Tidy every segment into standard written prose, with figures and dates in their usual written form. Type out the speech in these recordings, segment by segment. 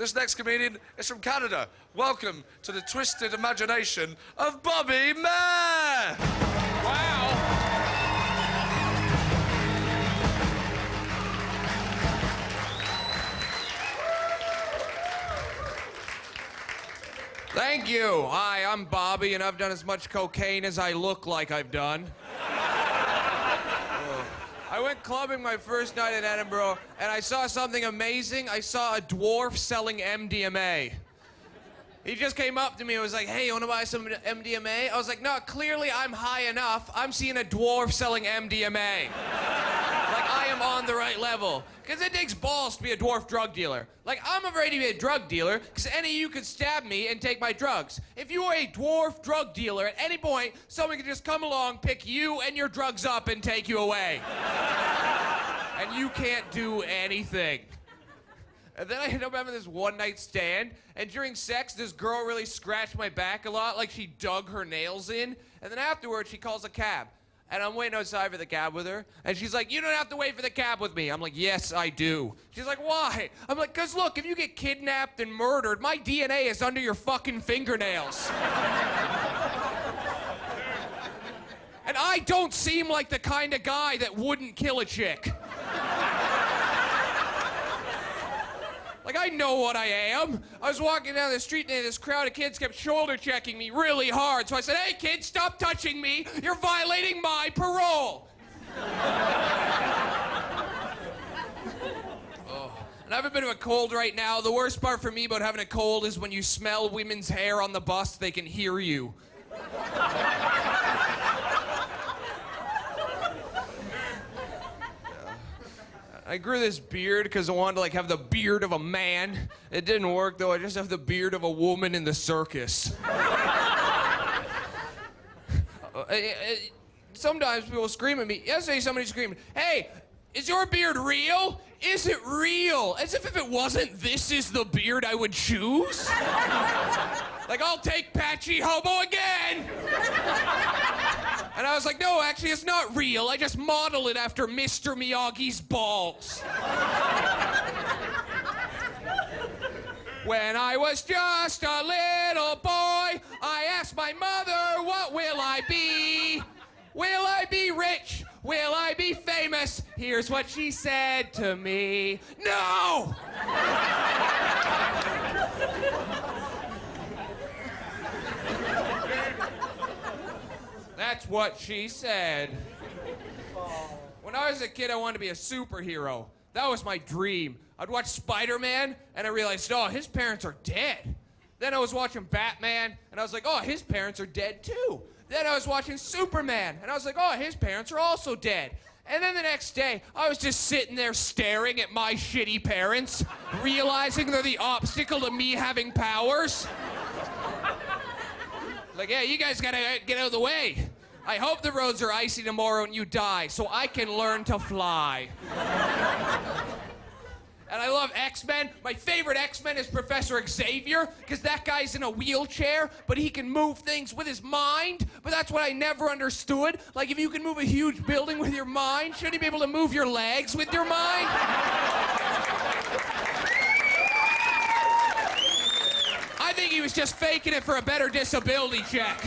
This next comedian is from Canada. Welcome to the twisted imagination of Bobby Mair. Wow. Thank you. Hi, I'm Bobby, and I've done as much cocaine as I look like I've done. I went clubbing my first night in Edinburgh, and I saw something amazing. I saw a dwarf selling MDMA. He just came up to me and was like, hey, you want to buy some MDMA? I was like, no, clearly I'm high enough. I'm seeing a dwarf selling MDMA. Like, I am on the right level. Because it takes balls to be a dwarf drug dealer. Like, I'm afraid to be a drug dealer because any of you could stab me and take my drugs. If you were a dwarf drug dealer, at any point, someone could just come along, pick you and your drugs up and take you away. And you can't do anything. And then I ended up having this one-night stand, and during sex, this girl really scratched my back a lot, like she dug her nails in. And then afterwards, she calls a cab. And I'm waiting outside for the cab with her. And she's like, you don't have to wait for the cab with me. I'm like, yes, I do. She's like, why? I'm like, because look, if you get kidnapped and murdered, my DNA is under your fucking fingernails. And I don't seem like the kind of guy that wouldn't kill a chick. Like, I know what I am. I was walking down the street and this crowd of kids kept shoulder checking me really hard. So I said, hey, kids, stop touching me. You're violating my parole. And I have a bit of a cold right now. The worst part for me about having a cold is when you smell women's hair on the bus, they can hear you. I grew this beard because I wanted to like have the beard of a man. It didn't work though. I just have the beard of a woman in the circus. Sometimes people scream at me. Yesterday somebody screamed, hey, is your beard real? Is it real? As if it wasn't, this is the beard I would choose. Like, I'll take Patchy Hobo again. And I was like, no, actually, it's not real. I just model it after Mr. Miyagi's balls. When I was just a little boy, I asked my mother, what will I be? Will I be rich? Will I be famous? Here's what she said to me. No! That's what she said. When I was a kid, I wanted to be a superhero. That was my dream. I'd watch Spider-Man, and I realized, oh, his parents are dead. Then I was watching Batman, and I was like, oh, his parents are dead too. Then I was watching Superman, and I was like, oh, his parents are also dead. And then the next day, I was just sitting there staring at my shitty parents, realizing they're the obstacle to me having powers. Like, yeah, you guys gotta get out of the way. I hope the roads are icy tomorrow and you die so I can learn to fly. And I love X-Men. My favorite X-Men is Professor Xavier, because that guy's in a wheelchair, but he can move things with his mind. But that's what I never understood. Like, if you can move a huge building with your mind, shouldn't you be able to move your legs with your mind? I think he was just faking it for a better disability check.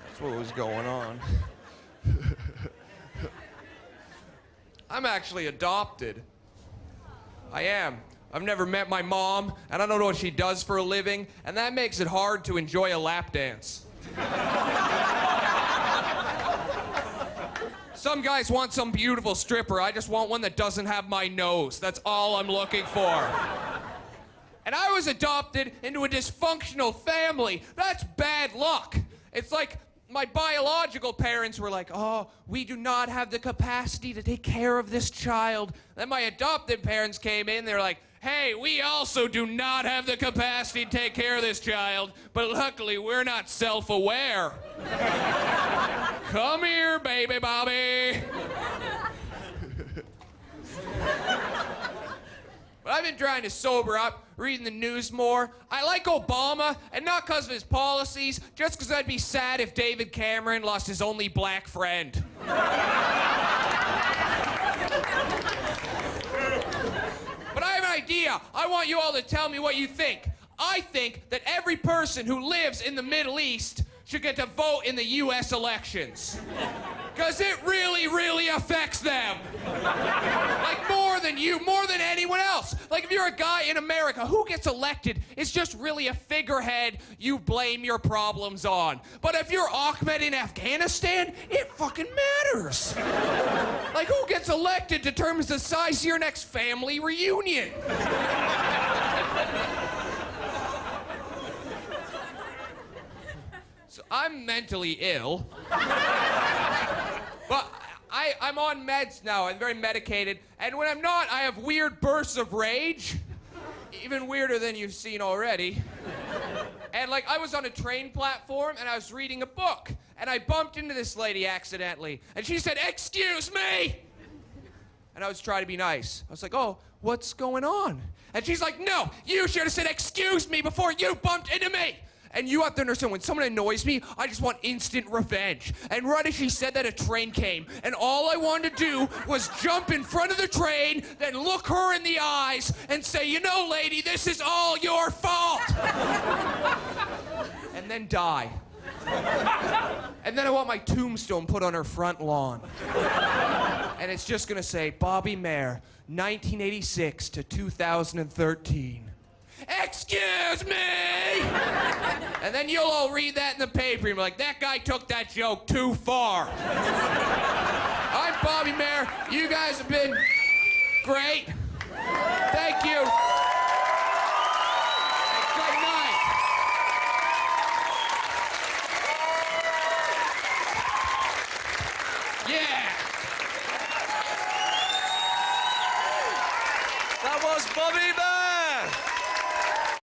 That's what was going on. I'm actually adopted. I am. I've never met my mom, and I don't know what she does for a living, and that makes it hard to enjoy a lap dance. Some guys want some beautiful stripper. I just want one that doesn't have my nose. That's all I'm looking for. And I was adopted into a dysfunctional family. That's bad luck. It's like my biological parents were like, oh, we do not have the capacity to take care of this child. Then my adopted parents came in, they're like, hey, we also do not have the capacity to take care of this child, but luckily we're not self-aware. Come here, baby Bobby. But I've been trying to sober up, reading the news more. I like Obama, and not because of his policies, just because I'd be sad if David Cameron lost his only black friend. But I have an idea. I want you all to tell me what you think. I think that every person who lives in the Middle East should get to vote in the U.S. elections. Because it really, really affects them. Like, more than you, more than anyone else. Like, if you're a guy in America, who gets elected is just really a figurehead you blame your problems on. But if you're Ahmed in Afghanistan, it fucking matters. Like, who gets elected determines the size of your next family reunion. So I'm mentally ill. But I'm on meds now. I'm very medicated. And when I'm not, I have weird bursts of rage. Even weirder than you've seen already. And like, I was on a train platform and I was reading a book. And I bumped into this lady accidentally. And she said, "Excuse me!" And I was trying to be nice. I was like, "Oh, what's going on?" And she's like, "No, you should have said excuse me before you bumped into me." And you have to understand, when someone annoys me, I just want instant revenge. And right as she said that, a train came. And all I wanted to do was jump in front of the train, then look her in the eyes and say, "You know, lady, this is all your fault." And then die. And then I want my tombstone put on her front lawn. And it's just gonna say, Bobby Mair, 1986 to 2013. Excuse me! And then you'll all read that in the paper and be like, that guy took that joke too far. I'm Bobby Mair. You guys have been great. Thank you.